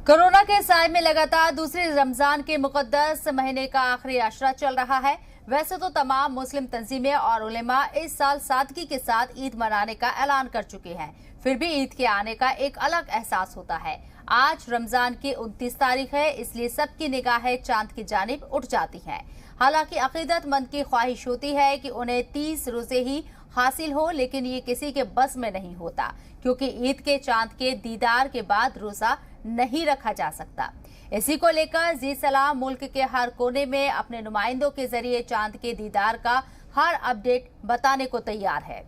Corona के साए में लगातार दूसरे रमजान के मुकद्दस महीने का आखिरी आशरा चल रहा है। वैसे तो तमाम मुस्लिम तंजीमें और उलेमा इस साल सादगी के साथ ईद मनाने का ऐलान कर चुके हैं, फिर भी ईद के आने का एक अलग एहसास होता है। आज रमजान की 29 तारीख है, इसलिए सबकी निगाहें चांद की जानिब उठ जाती हैं। हालांकि अकीदतमंद की ख्वाहिश होती है कि उन्हें 30 रोजे ही हासिल हो, लेकिन ये किसी के बस में नहीं होता, क्योंकि ईद के चांद के दीदार के बाद रोजा नहीं रखा जा सकता। इसी को लेकर जी सलाम मुल्क के हर कोने में अपने नुमाइंदों के जरिए चांद के दीदार का हर अपडेट बताने को तैयार है।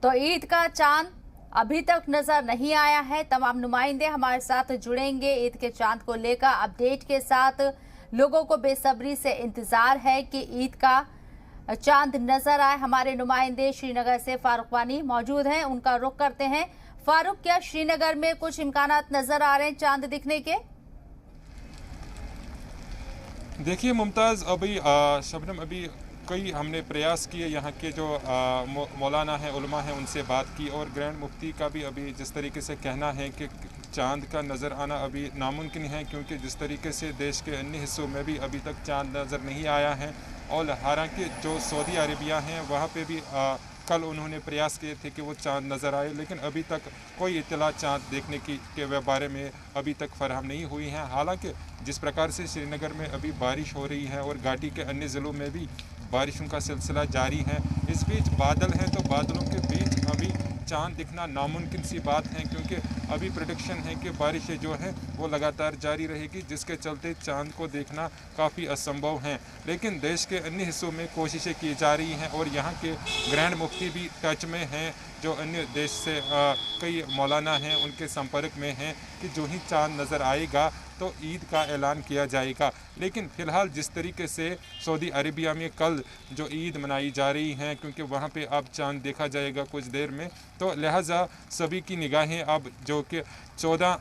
तो ईद का चांद अभी तक नजर नहीं आया है। तमाम नुमाइंदे हमारे साथ जुड़ेंगे ईद के चांद को लेकर अपडेट के साथ। लोगों को बेसब्री से इंतजार है कि ईद का चांद नजर आए। हमारे नुमाइंदे श्रीनगर से फारूक वानी मौजूद हैं, उनका रुख करते हैं। फारूक, क्या श्रीनगर में कुछ इम्कानात नजर आ रहे हैं चांद दिखने के? देखिए मुमताज़, अभी शबनम, अभी कई हमने प्रयास किए, यहाँ के जो मौलाना हैं, उलमा हैं, उनसे बात की, और ग्रैंड मुफ्ती का भी अभी जिस तरीके से कहना है कि चांद का नज़र आना अभी नामुमकिन है, क्योंकि जिस तरीके से देश के अन्य हिस्सों में भी अभी तक चांद नज़र नहीं आया है। और हालांकि जो सऊदी अरेबिया हैं वहाँ पे भी कल उन्होंने प्रयास किए थे कि वो चांद नज़र आए, लेकिन अभी तक कोई इत्तला चांद देखने की के बारे में अभी तक फराहम नहीं हुई है। हालांकि जिस प्रकार से श्रीनगर में अभी बारिश हो रही है और घाटी के अन्य ज़िलों में भी बारिशों का सिलसिला जारी है, इस बीच बादल हैं, तो बादलों के बीच अभी चांद दिखना नामुमकिन सी बात है, क्योंकि अभी प्रेडिक्शन है कि बारिशें जो हैं वो लगातार जारी रहेगी, जिसके चलते चांद को देखना काफ़ी असंभव है। लेकिन देश के अन्य हिस्सों में कोशिशें की जा रही हैं, और यहाँ के ग्रैंड मुफ्ती भी टच में हैं, जो अन्य देश से कई मौलाना हैं उनके संपर्क में हैं कि जो ही चांद नज़र आएगा तो ईद का ऐलान किया जाएगा। लेकिन फ़िलहाल जिस तरीके से सऊदी अरेबिया में कल जो ईद मनाई जा रही हैं, क्योंकि वहाँ पे अब चांद देखा जाएगा कुछ देर में, तो लिहाजा सभी की निगाहें अब जो कि 14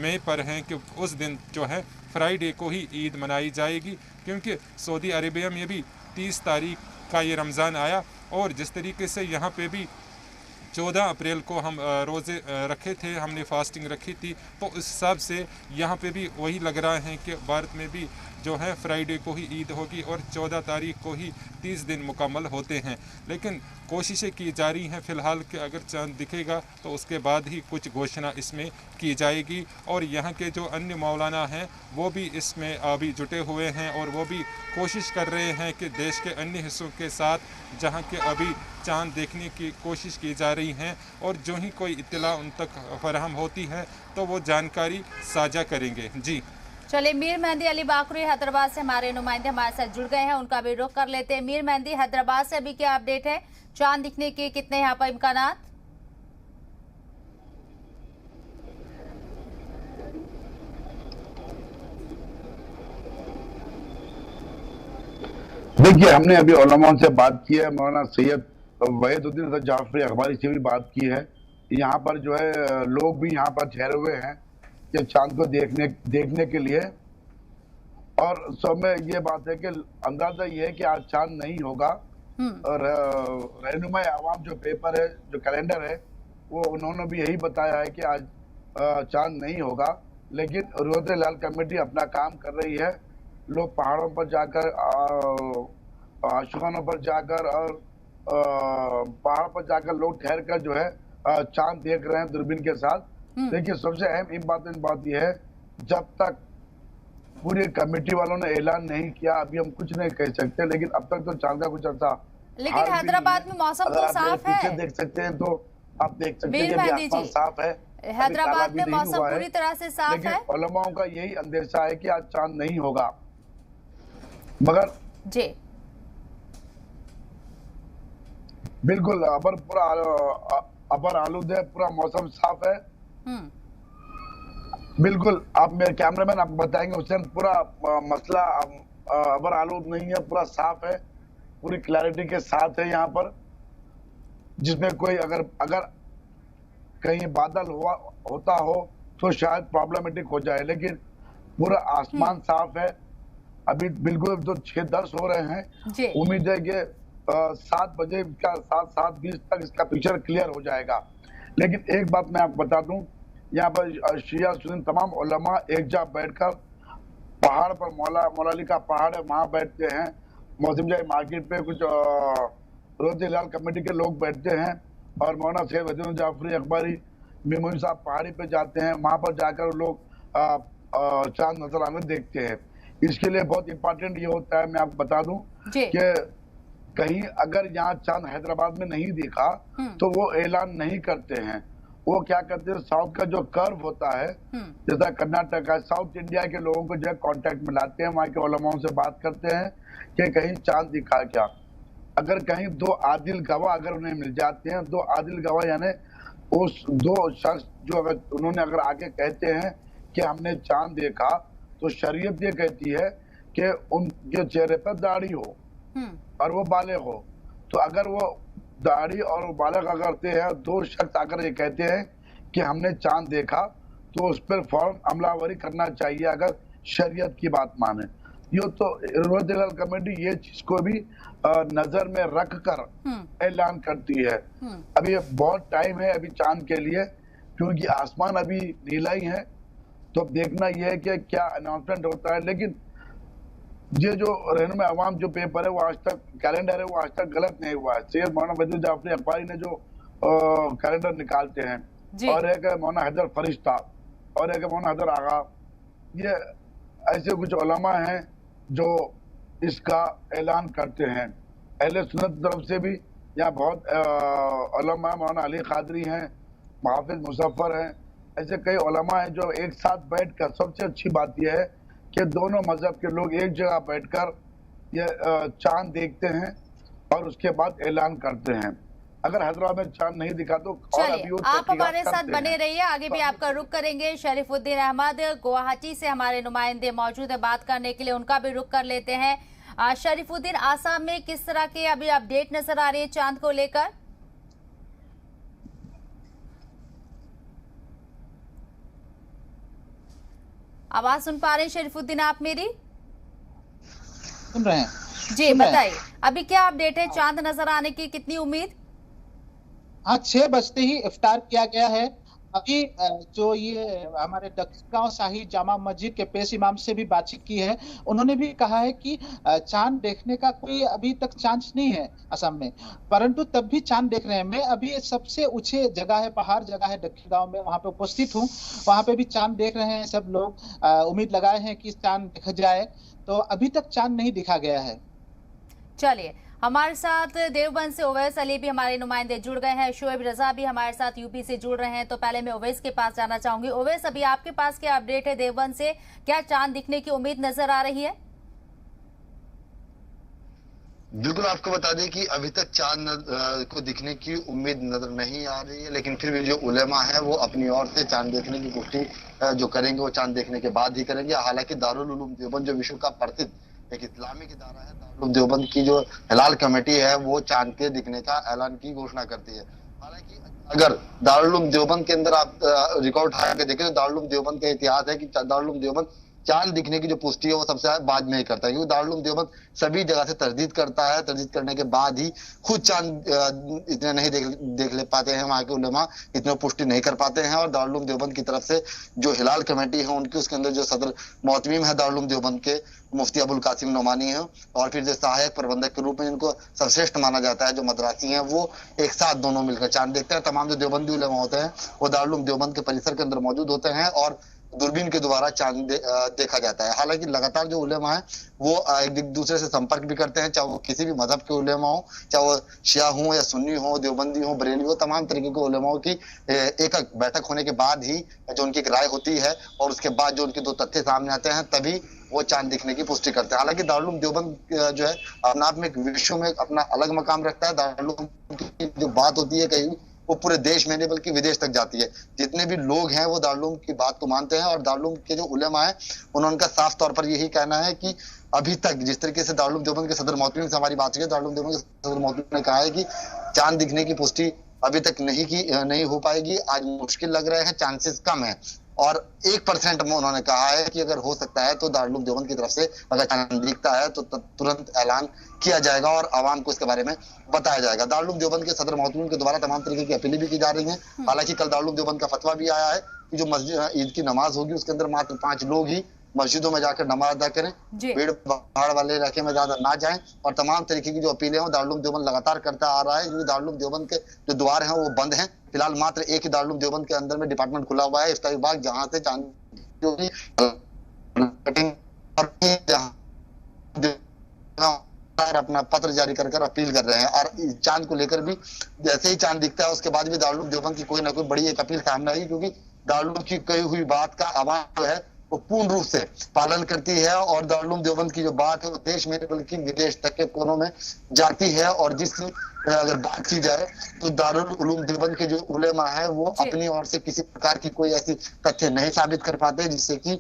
मई पर हैं कि उस दिन जो है फ्राइडे को ही ईद मनाई जाएगी, क्योंकि सऊदी अरेबिया में भी 30 तारीख का ये रमज़ान आया, और जिस तरीके से यहाँ पे भी 14 अप्रैल को हम रोज़े रखे थे, हमने फास्टिंग रखी थी, तो उस हिसाब से यहाँ पे भी वही लग रहा है कि भारत में भी जो है फ्राइडे को ही ईद होगी और 14 तारीख को ही 30 दिन मुकम्मल होते हैं। लेकिन कोशिशें की जा रही हैं फ़िलहाल कि अगर चांद दिखेगा तो उसके बाद ही कुछ घोषणा इसमें की जाएगी। और यहाँ के जो अन्य मौलाना हैं वो भी इसमें अभी जुटे हुए हैं, और वो भी कोशिश कर रहे हैं कि देश के अन्य हिस्सों के साथ जहाँ के अभी चांद देखने की कोशिश की जा रही हैं, और जो ही कोई इत्तला उन तक फराहम होती है तो वो जानकारी साझा करेंगे। जी चलिए, मीर मेहंदी अली बाकरी हैदराबाद से हमारे नुमाइंदे हमारे साथ जुड़ गए हैं, उनका भी रुख कर लेते हैं। मीर मेहंदी, हैदराबाद से अभी क्या अपडेट है? चांद दिखने के कितने यहाँ पर इम्कानात? देखिए, हमने अभी उलमा से बात की है, मौलाना सैयद वहीदुद्दीन जाफरी अखबारी से भी बात की है। यहाँ पर जो है लोग भी यहाँ पर ठहरे हुए हैं कि चांद को देखने के लिए, और सब में ये बात है कि अंदाजा ये है कि आज चांद नहीं होगा। और रहनुमा आवाम जो पेपर है, जो कैलेंडर है, वो उन्होंने भी यही बताया है कि आज चांद नहीं होगा। लेकिन रोज़े लाल कमेटी अपना काम कर रही है। लोग पहाड़ों पर जाकर, आशिकानों पर जाकर और पहाड़ पर जाकर लोग ठहर कर जो है चांद देख रहे हैं दूरबीन के साथ। लेकिन सबसे अहम बात यह है, जब तक पूरी कमेटी वालों ने ऐलान नहीं किया अभी हम कुछ नहीं कह सकते। लेकिन अब तक तो चांद का कुछ ऐसा, लेकिन हैदराबाद में मौसम तो साफ है, देख सकते हैं तो आप देख सकते हैं कि आसमान साफ है। हैदराबाद में मौसम पूरी तरह से साफ है। उलमाओं का यही अंदेशा है कि आज चांद नहीं होगा, मगर जी बिल्कुल अबर आलूद है, पूरा मौसम साफ है। बिल्कुल, आप मेरे कैमरामैन आपको बताएंगे हुसैन, पूरा मसला अबर आलूद नहीं है, पूरा साफ है, पूरी क्लैरिटी के साथ है यहाँ पर, जिसमें कोई अगर कहीं बादल होता हो तो शायद प्रॉब्लमेटिक हो जाए, लेकिन पूरा आसमान साफ है। अभी बिल्कुल तो 6:10 हो रहे हैं, उम्मीद है कि 7 बजे का 7:20 तक इसका पिक्चर क्लियर हो जाएगा। लेकिन एक बात मैं आपको बता दूं, यहाँ पर शिया सुन्नी तमाम उलमा एक जगह बैठकर पहाड़ पर मौलाली का पहाड़ है, वहां बैठते हैं। मौसमजाई मार्केट पे कुछ रोज़ हिलाल कमेटी के लोग बैठते हैं और मौलाना सैयद वजीरुद्दीन जाफरी अखबारी मेमोनी साहब पहाड़ी पे जाते हैं, वहां पर जाकर लोग चांद नजर आने देखते हैं। इसके लिए बहुत इंपॉर्टेंट ये होता है, मैं आपको बता दूं कि कहीं अगर यहाँ चांद हैदराबाद में नहीं दिखा तो वो ऐलान नहीं करते हैं। वो क्या करते हैं, साउथ का जो कर्व होता है, जैसा कर्नाटक है, साउथ इंडिया के लोगों को जो है कांटेक्ट में लाते हैं, वहाँ के उलमाओं से बात करते हैं कि कहीं चांद दिखा क्या। अगर कहीं दो आदिल गवाह अगर उन्हें मिल जाते हैं, दो आदिल गवाह यानी उस दो शख्स जो अगर उन्होंने अगर आगे कहते हैं कि हमने चांद देखा, तो शरीयत ये कहती है कि उनके चेहरे पर दाढ़ी हो और वो बालिग हो। तो अगर वो दाढ़ी और बालिग करते हैं, दो शख्स आकर ये कहते हैं कि हमने चांद देखा, तो उस पर फौरन अमलावरी करना चाहिए अगर शरीयत की बात माने। ये तो रोज़ हिलाल कमेटी ये चीज को भी नजर में रख कर ऐलान करती है। अभी बहुत टाइम है अभी चांद के लिए, क्योंकि आसमान अभी नीला ही है, तो देखना यह है कि क्या अनाउंसमेंट होता है। लेकिन ये जो रहनुमा अवाम जो पेपर है वो आज तक कैलेंडर है वो आज तक गलत नहीं हुआ है। सैयद मौलाना वजीरुद्दीन जाफरी अखबारी ने जो कैलेंडर निकालते हैं, और एक है मौलाना हैदर फरिश्ता और एक है मौलाना हैदर आगा, ये ऐसे कुछ उलमा हैं जो इसका ऐलान करते हैं। अहले सुन्नत तरफ से भी यहाँ बहुत उलमा, मौलाना अली कादरी हैं, हाफिज मुजफ्फर हैं, ऐसे कई उलमा हैं जो एक साथ बैठकर, सबसे अच्छी बात यह है कि दोनों मजहब के लोग एक जगह बैठकर ये चांद देखते हैं और उसके बाद ऐलान करते हैं। अगर हैदराबाद में चांद नहीं दिखा तो चलिए आप हमारे साथ बने रहिए, आगे भी आपका रुख करेंगे। शरीफुद्दीन अहमद गुवाहाटी से हमारे नुमाइंदे मौजूद है बात करने के लिए, उनका भी रुख कर लेते हैं। शरीफुद्दीन, आसाम में किस तरह के अभी अपडेट नजर आ रही है चांद को लेकर? आवाज सुन पा रहे हैं शरीफुद्दीन आप मेरी? सुन रहे हैं जी, बताइए अभी क्या अपडेट है, चांद नजर आने की कितनी उम्मीद? हाँ, 6 बजते ही इफ्तार किया गया है। अभी जो ये हमारे दक्षगांव शाही जामा मस्जिद के पेश इमाम से भी बातचीत की है, उन्होंने भी कहा है कि चांद देखने का कोई अभी तक चांस नहीं है असम में, परंतु तब भी चांद देख रहे हैं। मैं अभी सबसे ऊंचे जगह है, पहाड़ जगह है दक्षगांव में, वहां पे उपस्थित हूँ, वहां पे भी चांद देख रहे हैं सब लोग। उम्मीद लगाए हैं कि चांद दिख जाए, तो अभी तक चांद नहीं दिखा गया है। चलिए, हमारे साथ देवबंद से ओवैस अली भी हमारे नुमाइंदे जुड़ गए हैं, शोएब रजा भी हमारे साथ यूपी से जुड़ रहे हैं। तो पहले मैं ओवैस के पास जाना चाहूंगी। ओवैस, अभी आपके पास क्या अपडेट है देवबंद से, क्या चांद दिखने की उम्मीद नजर आ रही है? बिल्कुल, आपको बता दें कि अभी तक चांद को दिखने की उम्मीद नजर नहीं आ रही है, लेकिन फिर भी जो उलेमा है वो अपनी ओर से चांद देखने की पुष्टि जो करेंगे वो चांद देखने के बाद ही करेंगे। हालांकि दारुल उलूम देवबंद जो विश्व का प्रसिद्ध एक इस्लामिक इदारा है, दारुल उलूम देवबंद की जो हिलाल कमेटी है वो चांद के दिखने का ऐलान की घोषणा करती है। हालांकि अगर दारुल उलूम देवबंद के अंदर आप रिकॉर्ड उठा के देखें तो दारुल उलूम देवबंद का इतिहास है कि दारुल उलूम देवबंद चांद दिखने की जो पुष्टि है वो सबसे बाद में ही करता है, क्योंकि दारुल उलूम देवबंद सभी जगह से तरदीद करता है, तरदीद करने के बाद ही खुद चांद इतने नहीं देख ले पाते हैं, वहां के उलेमा इतने पुष्टि नहीं कर पाते हैं। और दारुल उलूम देवबंद की तरफ से जो हिलाल कमेटी है उनकी, उसके अंदर जो सदर मोहतमीम है दारुल उलूम देवबंद के, मुफ्ती अबुल कासिम नोमानी है, और फिर जो सहायक प्रबंधक के रूप में जिनको सर्वश्रेष्ठ माना जाता है जो मद्रासी हैं, वो एक साथ दोनों मिलकर चांद देखते हैं। तमाम जो देवबंदी उलेमा होते हैं वो दारुल उलूम देवबंद के परिसर के अंदर मौजूद होते हैं और दूरबीन के द्वारा चांद देखा जाता है। हालांकि लगातार जो उलेमा है वो एक दूसरे से संपर्क भी करते हैं, चाहे वो किसी भी मजहब के उलेमा हो, चाहे वो शिया हो या सुन्नी हो, देवबंदी हो, बरेली हो, तमाम तरीके के उलेमाओं की एक बैठक होने के बाद ही जो उनकी एक राय होती है और उसके बाद जो उनके दो तथ्य सामने आते हैं तभी वो चांद दिखने की पुष्टि करते हैं। हालांकि दारुल उलूम देवबंद जो है अपने आप में एक विश्व में अपना अलग मकाम रखता है। दारुल उलूम की जो बात होती है कहीं वो पूरे देश में नहीं बल्कि विदेश तक जाती है। जितने भी लोग हैं वो दारुल उलूम की बात को मानते हैं, और दारुल उलूम के जो उलेमा है उन्होंने उनका साफ तौर पर यही कहना है कि अभी तक जिस तरीके से दारुल उलूम देवबंद के सदर मोहतमीम से हमारी बात हुई है, दारुल उलूम देवबंद के सदर मोहतमीम ने कहा है कि चांद दिखने की पुष्टि अभी तक नहीं हो पाएगी, आज मुश्किल लग रहे हैं, चांसेस कम है। और 1% में उन्होंने कहा है कि अगर हो सकता है तो दारुल उलूम देवबंद की तरफ से अगर चांद दिखता है तो तुरंत ऐलान किया जाएगा और आवाम को इसके बारे में बताया जाएगा। दारुल उलूम देवबंद के सदर मोहतमीन के द्वारा तमाम तरीके की अपीलें भी की जा रही हैं। हालांकि कल दारुल उलूम देवबंद का फतवा भी आया है कि जो मस्जिद ईद की नमाज होगी उसके अंदर मात्र 5 लोग ही मस्जिदों में जाकर नमाज अदा करें, भीड़ भाड़ वाले इलाके में ज्यादा ना जाएं और तमाम तरीके की जो अपीलें हैं दारुल उलूम देवबंद लगातार करता आ रहा है, क्योंकि दारुल उलूम देवबंद के जो द्वार हैं वो बंद हैं। फिलहाल मात्र एक ही दारुल उलूम देवबंद के अंदर में डिपार्टमेंट खुला हुआ है, इफ्तारी विभाग, जहां से अपना पत्र जारी कर अपील कर रहे हैं। और चांद को लेकर भी जैसे ही चांद दिखता है उसके बाद भी दारुल उलूम देवबंद की कोई ना कोई बड़ी एक अपील सामने आई, क्योंकि दारुल उलूम की कही हुई बात का आवाम जो है वो पूर्ण रूप से पालन करती है और दारुल उलूम देवबंद की जो बात है वो देश में बल्कि विदेश तक के कोनों में जाती है। और जिसकी अगर बात की जाए तो दारुल उलूम देवबंद के जो उलेमा है वो अपनी ओर से किसी प्रकार की कोई ऐसी तथ्य नहीं साबित कर पाते जिससे कि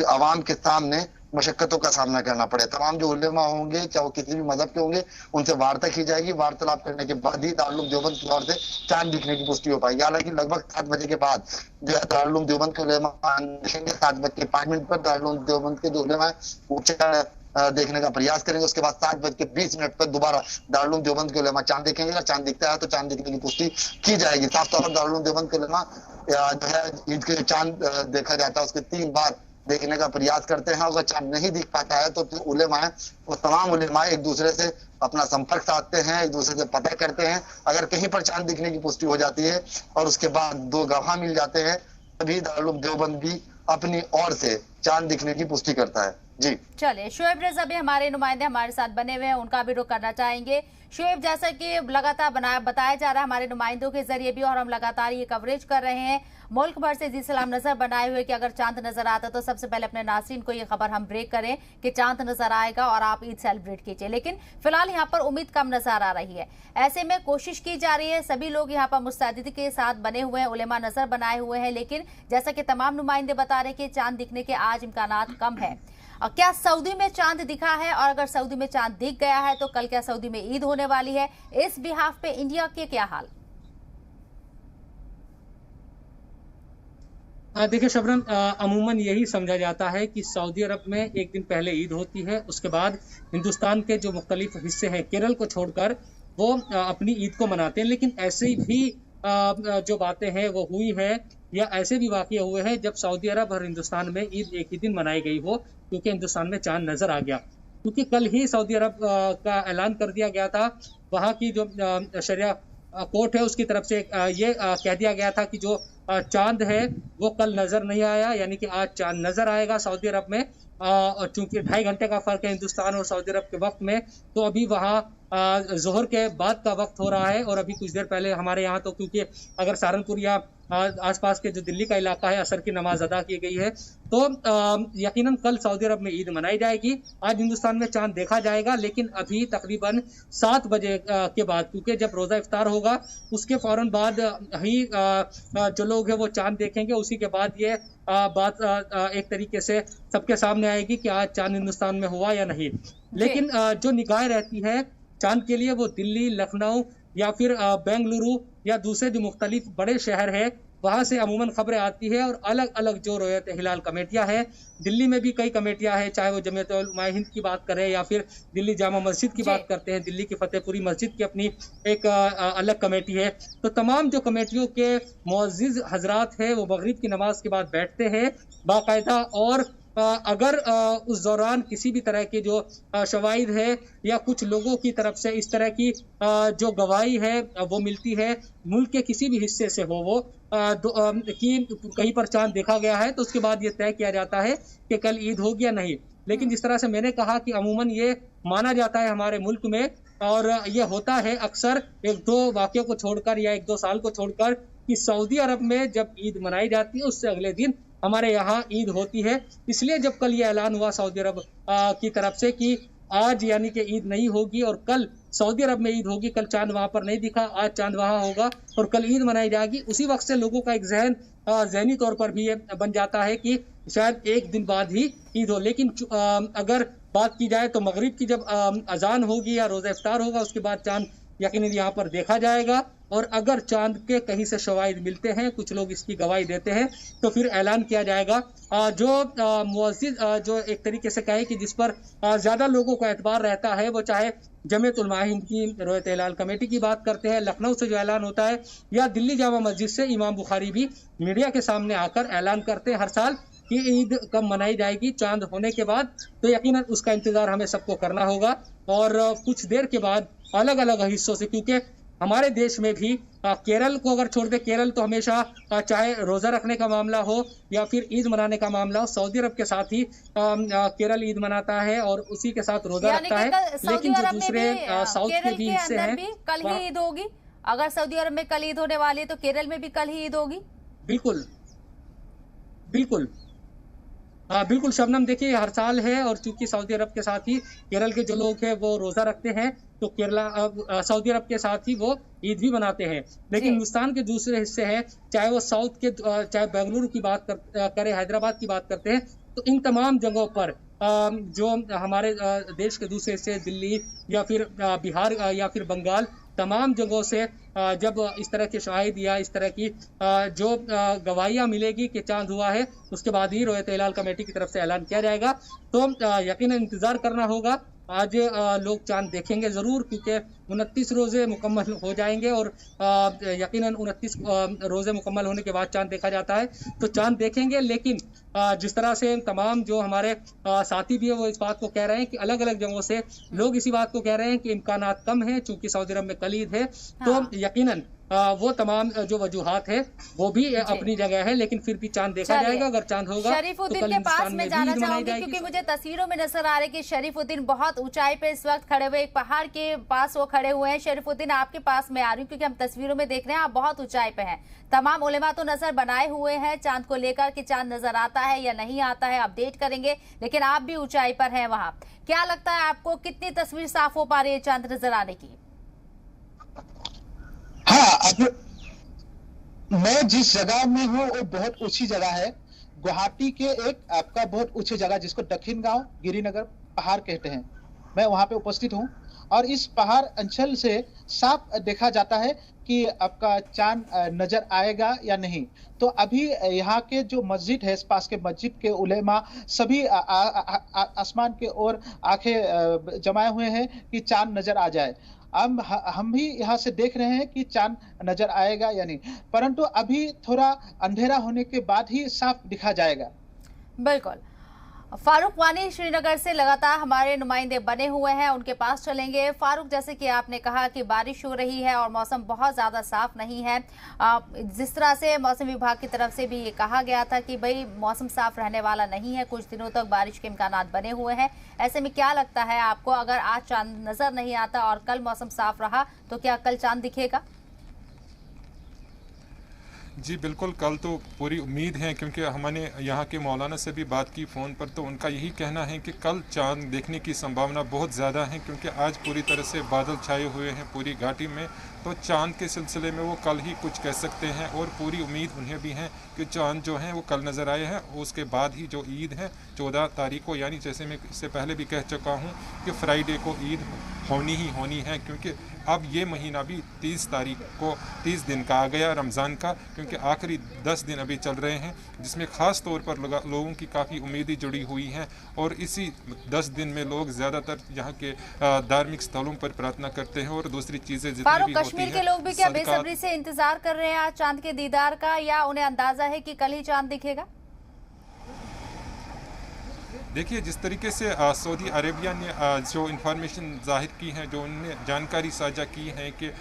आवाम के सामने मशक्कतों का सामना करना पड़े। तमाम जो उलेमा होंगे चाहे वो किसी भी मजहब के होंगे उनसे वार्ता की जाएगी, वार्तालाप करने के बाद ही दारुल उलूम देवबंद की ओर से चांद दिखने की पुष्टि हो पाएगी। हालांकि लगभग 7 बजे के बाद जो है दारुल उलूम देवबंद के उलेमा देखेंगे, 7:05 पर दारुल उलूम देवबंद के जो उलेमा है वो देखने का प्रयास करेंगे। उसके बाद 7:20 पर दोबारा दारुल उलूम देवबंद के उलेमा चांद देखेंगे। अगर चांद दिखता है तो चांद दिखने की पुष्टि की जाएगी। साफ तौर पर दारुल उलूम देवबंद के उलेमा जो है ईद के चांद देखा जाता है उसके 3 बार देखने का प्रयास करते हैं। अगर चांद नहीं दिख पाता है तो उलेमा है वो तमाम उलेमा एक दूसरे से अपना संपर्क साधते हैं, एक दूसरे से पता करते हैं। अगर कहीं पर चांद दिखने की पुष्टि हो जाती है और उसके बाद 2 गवाह मिल जाते हैं तभी दारुल उलूम देवबंद भी अपनी ओर से चांद दिखने की पुष्टि करता है। जी चलिए, शोएब रजा भी हमारे नुमाइंदे हमारे साथ बने हुए हैं, उनका भी रुख करना चाहेंगे। शोएब, जैसा कि लगातार बताया जा रहा है हमारे नुमाइंदों के जरिए भी और हम लगातार ये कवरेज कर रहे हैं मुल्क भर से, जिस सलाम नजर बनाए हुए कि अगर चांद नजर आता तो सबसे पहले अपने नाज़रीन को ये खबर हम ब्रेक करें कि चांद नजर आएगा और आप ईद सेलिब्रेट कीजिए। लेकिन फिलहाल यहाँ पर उम्मीद कम नजर आ रही है। ऐसे में कोशिश की जा रही है, सभी लोग यहाँ पर मुस्तैदी के साथ बने हुए हैं, उलेमा नजर बनाए हुए हैं, लेकिन जैसा कि तमाम नुमाइंदे बता रहे हैं कि चांद दिखने के आज इम्कानात कम है। क्या सऊदी में चांद दिखा है, और अगर सऊदी में चांद दिख गया है तो कल क्या सऊदी में ईद होने वाली है? इस बिहाफ पे इंडिया के क्या हाल? देखिए शबनम, अमूमन यही समझा जाता है कि सऊदी अरब में एक दिन पहले ईद होती है, उसके बाद हिंदुस्तान के जो मुख्तलिफ हिस्से हैं केरल को छोड़कर वो अपनी ईद को मनाते हैं। लेकिन ऐसे भी जो बातें हैं वो हुई है या ऐसे भी वाक़या हुए हैं जब सऊदी अरब और हिंदुस्तान में ईद एक ही दिन मनाई गई हो, क्योंकि हिंदुस्तान में चांद नजर आ गया। क्योंकि कल ही सऊदी अरब का ऐलान कर दिया गया था, वहाँ की जो शरिया कोर्ट है उसकी तरफ से ये कह दिया गया था कि जो चांद है वो कल नजर नहीं आया, यानी कि आज चांद नजर आएगा सऊदी अरब में। और चूंकि 2.5 घंटे का फर्क है हिंदुस्तान और सऊदी अरब के वक्त में, तो अभी वहाँ जोहर के बाद का वक्त हो रहा है। और अभी कुछ देर पहले हमारे यहाँ तो क्योंकि अगर सहारनपुर या आसपास के जो दिल्ली का इलाका है असर की नमाज अदा की गई है, तो यकीनन कल सऊदी अरब में ईद मनाई जाएगी। आज हिंदुस्तान में चांद देखा जाएगा, लेकिन अभी तकरीबन 7 बजे के बाद, क्योंकि जब रोज़ा इफ्तार होगा उसके फौरन बाद ही जो लोग हैं वो चांद देखेंगे। उसी के बाद ये बात एक तरीके से सबके सामने आएगी कि आज चांद हिंदुस्तान में हुआ या नहीं। लेकिन जो निगाहें रहती है चांद के लिए वो दिल्ली, लखनऊ या फिर बेंगलुरु या दूसरे जो मुख्तलिफ बड़े शहर है वहाँ से अमूमन खबरें आती है। और अलग अलग जो रोयत हिलाल कमेटियाँ हैं, दिल्ली में भी कई कमेटियाँ हैं, चाहे वो जमीयत उलमा हिंद की बात करें या फिर दिल्ली जामा मस्जिद की बात करते हैं, दिल्ली की फतेहपुरी मस्जिद की अपनी एक अलग कमेटी है। तो तमाम जो कमेटियों के मुअज्जिज़ हजरात हैं वो मगरिब की नमाज के बाद बैठते हैं बाकायदा, और अगर उस दौरान किसी भी तरह के जो शवाहिद है या कुछ लोगों की तरफ से इस तरह की जो गवाही है वो मिलती है, मुल्क के किसी भी हिस्से से हो वो कि कहीं पर चांद देखा गया है, तो उसके बाद ये तय किया जाता है कि कल ईद होगी या नहीं। लेकिन जिस तरह से मैंने कहा कि अमूमन ये माना जाता है हमारे मुल्क में, और ये होता है अक्सर 1-2 वाक़यों को छोड़कर या 1-2 साल को छोड़कर, कि सऊदी अरब में जब ईद मनाई जाती है उससे अगले दिन हमारे यहाँ ईद होती है। इसलिए जब कल ये ऐलान हुआ सऊदी अरब की तरफ से कि आज यानी कि ईद नहीं होगी और कल सऊदी अरब में ईद होगी, कल चांद वहाँ पर नहीं दिखा, आज चांद वहाँ होगा और कल ईद मनाई जाएगी, उसी वक्त से लोगों का एक जहनी तौर पर भी ये बन जाता है कि शायद एक दिन बाद ही ईद हो। लेकिन अगर बात की जाए तो मगरिब की जब अजान होगी या रोज़ा इफ्तार होगा उसके बाद चांद यकीनन यहाँ पर देखा जाएगा। और अगर चांद के कहीं से शवाहिद मिलते हैं, कुछ लोग इसकी गवाही देते हैं, तो फिर ऐलान किया जाएगा। जो मुअज़्ज़िज़ जो एक तरीके से कहे कि जिस पर ज़्यादा लोगों का एतबार रहता है, वो चाहे जमीयत उलमा हिंद की रोयत हिलाल कमेटी की बात करते हैं, लखनऊ से जो ऐलान होता है, या दिल्ली जामा मस्जिद से इमाम बुखारी भी मीडिया के सामने आकर ऐलान करते हैं हर साल कि ईद कब मनाई जाएगी चांद होने के बाद। तो यकीनन उसका इंतजार हमें सबको करना होगा। और कुछ देर के बाद अलग अलग हिस्सों से, क्योंकि हमारे देश में भी केरल को अगर छोड़ दे, केरल तो हमेशा चाहे रोजा रखने का मामला हो या फिर ईद मनाने का मामला हो, सऊदी अरब के साथ ही केरल ईद मनाता है और उसी के साथ रोजा रखता है। लेकिन जो दूसरे साउथ के भी हिस्से हैं, कल ही ईद होगी। अगर सऊदी अरब में कल ईद होने वाली है तो केरल में भी कल ही ईद होगी। बिल्कुल बिल्कुल बिल्कुल शबनम, देखिए हर साल है, और चूंकि सऊदी अरब के साथ ही केरल के जो लोग हैं वो रोजा रखते हैं, तो केरला सऊदी अरब के साथ ही वो ईद भी मनाते हैं। लेकिन हिंदुस्तान के दूसरे हिस्से हैं, चाहे वो साउथ के, चाहे बेंगलुरु की बात करें, हैदराबाद की बात करते हैं, तो इन तमाम जगहों पर जो हमारे देश के दूसरे हिस्से, दिल्ली या फिर बिहार या फिर बंगाल, तमाम जगहों से जब इस तरह के शाहिद या इस तरह की जो गवाहियाँ मिलेगी कि चांद हुआ है, उसके बाद ही रोयत हिलाल कमेटी की तरफ से ऐलान किया जाएगा। तो यकीनन इंतजार करना होगा। आज लोग चांद देखेंगे ज़रूर, क्योंकि 29 रोज़े मुकम्मल हो जाएंगे और यकीनन 29 रोज़े मुकम्मल होने के बाद चांद देखा जाता है, तो चांद देखेंगे। लेकिन जिस तरह से तमाम जो हमारे साथी भी है वो इस बात को कह रहे हैं कि अलग अलग जगहों से लोग इसी बात को कह रहे हैं कि इम्कानात कम है, चूंकि सऊदी अरब में कल ईद है। तो यकीनन वो तमाम जो वजूहात है वो भी अपनी जगह है, लेकिन फिर भी चांद देखा जाएगा। अगर चांद होगा शरीफुद्दीन तो के पास में जाना चाहूंगी, क्योंकि मुझे तस्वीरों में नजर आ रहा है कि शरीफुद्दीन बहुत ऊंचाई पे इस वक्त खड़े हुए, एक पहाड़ के पास वो खड़े हुए हैं। शरीफुद्दीन, आपके पास में आ रही हूँ क्योंकि हम तस्वीरों में देख रहे हैं आप बहुत ऊंचाई पे हैं। तमाम उलेमा तो नजर बनाए हुए हैं चांद को लेकर कि चांद नजर आता है या नहीं आता है, अपडेट करेंगे, लेकिन आप भी ऊंचाई पर हैं वहां। क्या लगता है आपको, कितनी तस्वीर साफ हो पा रही है चांद नजर आने की? हाँ, अब मैं जिस जगह में हूँ वो बहुत ऊंची जगह है, गुवाहाटी के एक आपका बहुत ऊंची जगह जिसको दक्षिण गांव गिरिनगर पहाड़ कहते हैं, मैं वहां पे उपस्थित हूँ। और इस पहाड़ अंचल से साफ देखा जाता है कि आपका चांद नजर आएगा या नहीं। तो अभी यहाँ के जो मस्जिद है, इस पास के मस्जिद के उलेमा सभी आसमान के ओर आंखें जमाए हुए हैं कि चांद नजर आ जाए। हम भी यहाँ से देख रहे हैं कि चांद नजर आएगा या नहीं, परंतु अभी थोड़ा अंधेरा होने के बाद ही साफ दिखा जाएगा। बिल्कुल। फारूक वानी श्रीनगर से लगातार हमारे नुमाइंदे बने हुए हैं, उनके पास चलेंगे। फारूक, जैसे कि आपने कहा कि बारिश हो रही है और मौसम बहुत ज्यादा साफ नहीं है, जिस तरह से मौसम विभाग की तरफ से भी ये कहा गया था कि भाई मौसम साफ रहने वाला नहीं है, कुछ दिनों तक बारिश के इम्कानात बने हुए हैं। ऐसे में क्या लगता है आपको, अगर आज चांद नजर नहीं आता और कल मौसम साफ रहा तो क्या कल चांद दिखेगा? जी बिल्कुल, कल तो पूरी उम्मीद है, क्योंकि हमने यहाँ के मौलाना से भी बात की फ़ोन पर, तो उनका यही कहना है कि कल चांद देखने की संभावना बहुत ज़्यादा है, क्योंकि आज पूरी तरह से बादल छाए हुए हैं पूरी घाटी में। तो चांद के सिलसिले में वो कल ही कुछ कह सकते हैं, और पूरी उम्मीद उन्हें भी है कि चांद जो है वो कल नज़र आए हैं। उसके बाद ही जो ईद है 14 तारीख को, यानी जैसे मैं इससे पहले भी कह चुका हूँ कि फ्राइडे को ईद होनी ही होनी है, क्योंकि अब ये महीना भी 30 तारीख को 30 दिन का आ गया रमज़ान का, क्योंकि आखिरी 10 दिन अभी चल रहे हैं, जिसमें ख़ास तौर पर लोगों की काफ़ी उम्मीदें जुड़ी हुई हैं। और इसी 10 दिन में लोग ज़्यादातर यहाँ के धार्मिक स्थलों पर प्रार्थना करते हैं और दूसरी चीज़ें जितनी भी होती कश्मीर के लोग भी क्या बेसब्री से इंतजार कर रहे हैं आज चांद के दीदार का, या उन्हें अंदाजा है कि कल ही चांद दिखेगा? देखिए, जिस तरीके से सऊदी अरेबिया ने जो इन्फॉर्मेशन जाहिर की है, जो उन्होंने जानकारी साझा की है कि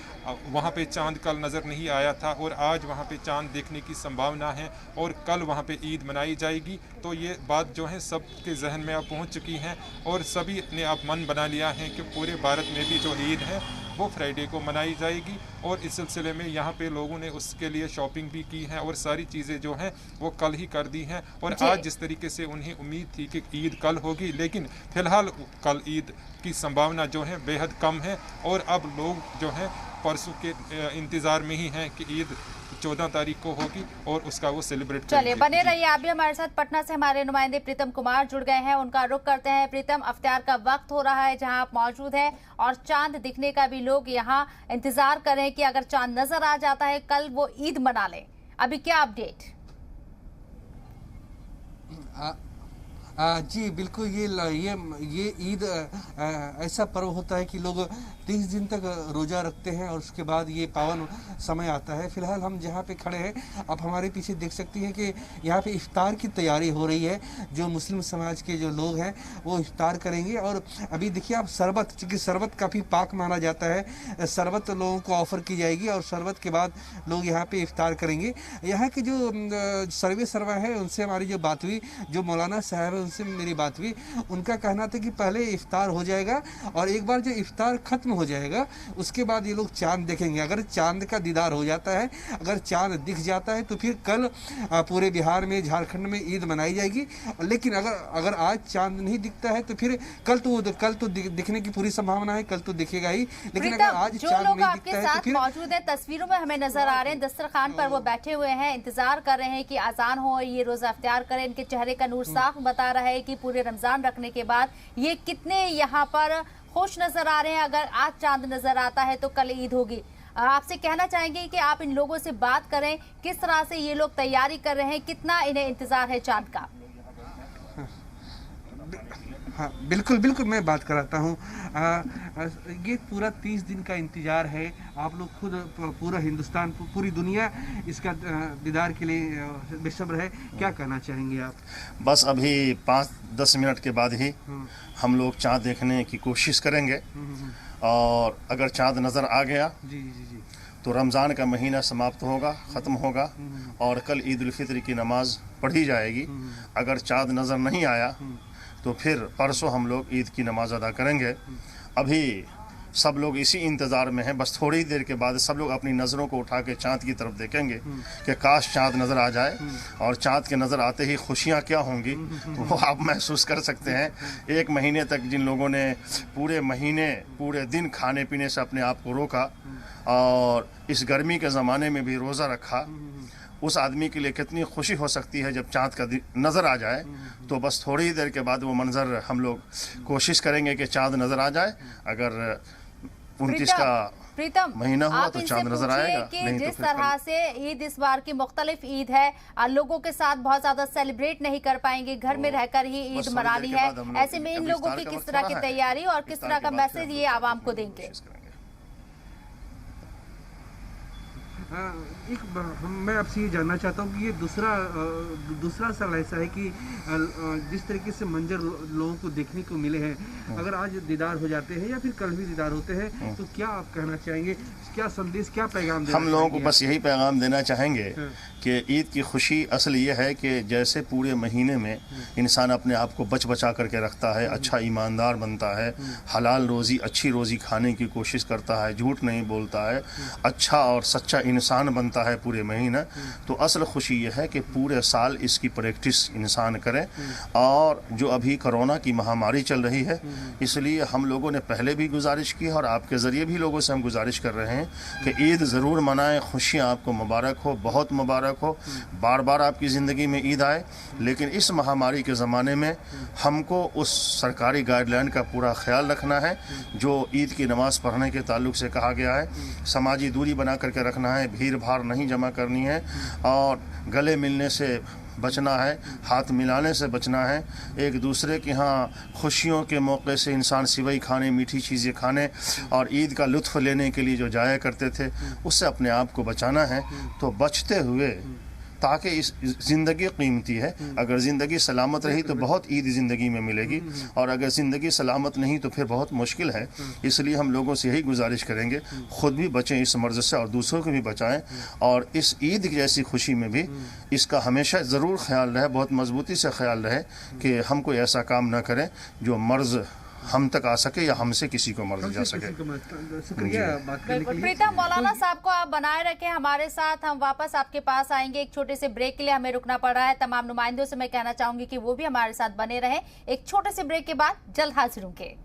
वहाँ पे चांद कल नज़र नहीं आया था और आज वहाँ पे चांद देखने की संभावना है और कल वहाँ पे ईद मनाई जाएगी, तो ये बात जो है सबके जहन में अब पहुँच चुकी है और सभी ने अब मन बना लिया है कि पूरे भारत में भी जो ईद है वो फ्राइडे को मनाई जाएगी। और इस सिलसिले में यहाँ पे लोगों ने उसके लिए शॉपिंग भी की है और सारी चीज़ें जो हैं वो कल ही कर दी हैं। और आज जिस तरीके से उन्हें उम्मीद थी कि ईद कल होगी, लेकिन फ़िलहाल कल ईद की संभावना जो है बेहद कम है और अब लोग जो हैं परसों के इंतज़ार में ही हैं कि ईद 14 तारीख को होगी और उसका वो सेलिब्रेट चलिए बने रहिए आप भी हमारे साथ। पटना से हमारे नुमाइंदे प्रीतम कुमार जुड़ गए हैं, उनका रुख करते हैं। प्रीतम, अफ्तार का वक्त हो रहा है जहां आप मौजूद हैं और चांद दिखने का भी लोग यहां इंतजार कर रहे हैं कि अगर चांद नजर आ जाता है कल वो ईद मना लें। अभी क्या अपडेट? जी बिल्कुल, ये ईद ऐसा पर्व होता है कि लोग 30 दिन तक रोज़ा रखते हैं और उसके बाद ये पावन समय आता है। फिलहाल हम जहाँ पे खड़े हैं, आप हमारे पीछे देख सकती हैं कि यहाँ पे इफ्तार की तैयारी हो रही है। जो मुस्लिम समाज के जो लोग हैं वो इफ्तार करेंगे। और अभी देखिए आप शरबत, चूँकि शरबत काफ़ी पाक माना जाता है, शरबत लोगों को ऑफ़र की जाएगी और शरबत के बाद लोग यहाँ पे इफ्तार करेंगे। यहाँ के जो सर्वे सर्वा है उनसे हमारी जो बात हुई, जो मौलाना साहब है उनसे मेरी बात हुई, उनका कहना था कि पहले इफ्तार हो जाएगा और एक बार जो इफ्तार खत्म हो जाएगा उसके बाद ये लोग चांद देखेंगे। अगर चांद का दीदार हो जाता है, अगर चांद दिख जाता है तो फिर कल पूरे बिहार में, झारखंड में ईद मनाई जाएगी। लेकिन अगर आज चांद नहीं दिखता है तो फिर कल तो दिखने की पूरी संभावना है, कल तो दिखेगा ही। लेकिन अगर आज चांद नहीं दिखता है तो फिर मौजूद है, तस्वीरों में हमें नजर आ रहे हैं, दस्तरखान पर वो बैठे हुए हैं, इंतजार कर रहे हैं कि अजान हो, ये रोजा इफ्तार करें। इनके चेहरे का नूर साफ बता रहा है कि पूरे रमजान रखने के बाद ये कितने यहाँ पर खुश नजर आ रहे हैं। अगर आज चांद नजर आता है तो कल ईद होगी। आपसे कहना चाहेंगे कि आप इन लोगों से बात करें, किस तरह से ये लोग तैयारी कर रहे हैं, कितना इन्हें इंतजार है चांद का? हाँ बिल्कुल मैं बात कराता हूँ। ये पूरा 30 दिन का इंतज़ार है। आप लोग खुद, पूरा हिंदुस्तान, पूरी दुनिया इसका दीदार के लिए बेसब्र है। क्या कहना चाहेंगे आप? बस अभी 5-10 मिनट के बाद ही हम लोग चाँद देखने की कोशिश करेंगे और अगर चाँद नज़र आ गया जी तो रमज़ान का महीना समाप्त होगा, ख़त्म होगा और कल ईद उल फित्र की नमाज पढ़ी जाएगी। अगर चाँद नज़र नहीं आया तो फिर परसों हम लोग ईद की नमाज अदा करेंगे। अभी सब लोग इसी इंतज़ार में हैं। बस थोड़ी देर के बाद सब लोग अपनी नज़रों को उठा के चाँद की तरफ देखेंगे कि काश चाँद नज़र आ जाए और चाँद के नज़र आते ही खुशियाँ क्या होंगी वो आप महसूस कर सकते हैं। 1 महीने तक जिन लोगों ने पूरे महीने, पूरे दिन खाने पीने से अपने आप को रोका और इस गर्मी के ज़माने में भी रोज़ा रखा, उस आदमी के लिए कितनी खुशी हो सकती है जब चाँद का नज़र आ जाए। तो बस थोड़ी देर के बाद वो मंज़र हम लोग कोशिश करेंगे कि चाँद नज़र आ जाए। अगर 29 का महीना हुआ तो चाँद नजर आएगा। कि नहीं जिस तरह से ईद इस बार की मुख्तलिफ ईद है, लोगों के साथ बहुत ज्यादा सेलिब्रेट नहीं कर पाएंगे, घर में रहकर ही ईद मनानी है, ऐसे में इन लोगों की किस तरह की तैयारी और किस तरह का मैसेज ये आवाम को देंगे? मैं आपसे ये जानना चाहता हूँ कि ये दूसरा साल ऐसा है कि जिस तरीके से मंजर लोगों को देखने को मिले हैं, अगर आज दीदार हो जाते हैं या फिर कल भी दीदार होते हैं तो क्या आप कहना चाहेंगे? क्या संदेश, क्या पैगाम देना? हम लोगों को बस यही पैगाम देना चाहेंगे कि ईद की खुशी असल ये है कि जैसे पूरे महीने में इंसान अपने आप को बचा करके रखता है, अच्छा ईमानदार बनता है, हलाल रोज़ी, अच्छी रोज़ी खाने की कोशिश करता है, झूठ नहीं बोलता है, अच्छा और सच्चा इंसान बनता है पूरे महीना, तो असल खुशी यह है कि पूरे साल इसकी प्रैक्टिस इंसान करे। और जो अभी कोरोना की महामारी चल रही है, इसलिए हम लोगों ने पहले भी गुजारिश की और आपके ज़रिए भी लोगों से हम गुजारिश कर रहे हैं कि ईद ज़रूर मनाएं, खुशियाँ आपको मुबारक हो, बहुत मुबारक हो, बार बार आपकी ज़िंदगी में ईद आए। लेकिन इस महामारी के ज़माने में हमको उस सरकारी गाइडलाइन का पूरा ख्याल रखना है जो ईद की नमाज़ पढ़ने के ताल्लुक़ से कहा गया है। समाजी दूरी बना करके रखना है, भीड़ भाड़ नहीं जमा करनी है और गले मिलने से बचना है, हाथ मिलाने से बचना है। एक दूसरे के यहाँ खुशियों के मौके से इंसान सिवई खाने, मीठी चीज़ें खाने और ईद का लुत्फ़ लेने के लिए जो जाया करते थे उससे अपने आप को बचाना है। तो बचते हुए, ताकि इस ज़िंदगी कीमती है, अगर ज़िंदगी सलामत रही तो बहुत ईद ज़िंदगी में मिलेगी और अगर ज़िंदगी सलामत नहीं तो फिर बहुत मुश्किल है। इसलिए हम लोगों से यही गुजारिश करेंगे, ख़ुद भी बचें इस मर्ज़ से और दूसरों को भी बचाएं और इस ईद जैसी खुशी में भी इसका हमेशा ज़रूर ख्याल रहे, बहुत मजबूती से ख्याल रहे कि हम कोई ऐसा काम ना करें जो मर्ज़ हम तक आ सके या हमसे किसी को मर्ज़ जा सके। शुक्रिया बात करने के लिए। प्रीतम, मौलाना साहब को आप बनाए रखें हमारे साथ, हम वापस आपके पास आएंगे। एक छोटे से ब्रेक के लिए हमें रुकना पड़ रहा है। तमाम नुमाइंदों से मैं कहना चाहूंगी कि वो भी हमारे साथ बने रहें। एक छोटे से ब्रेक के बाद जल्द हाजिर होंगे।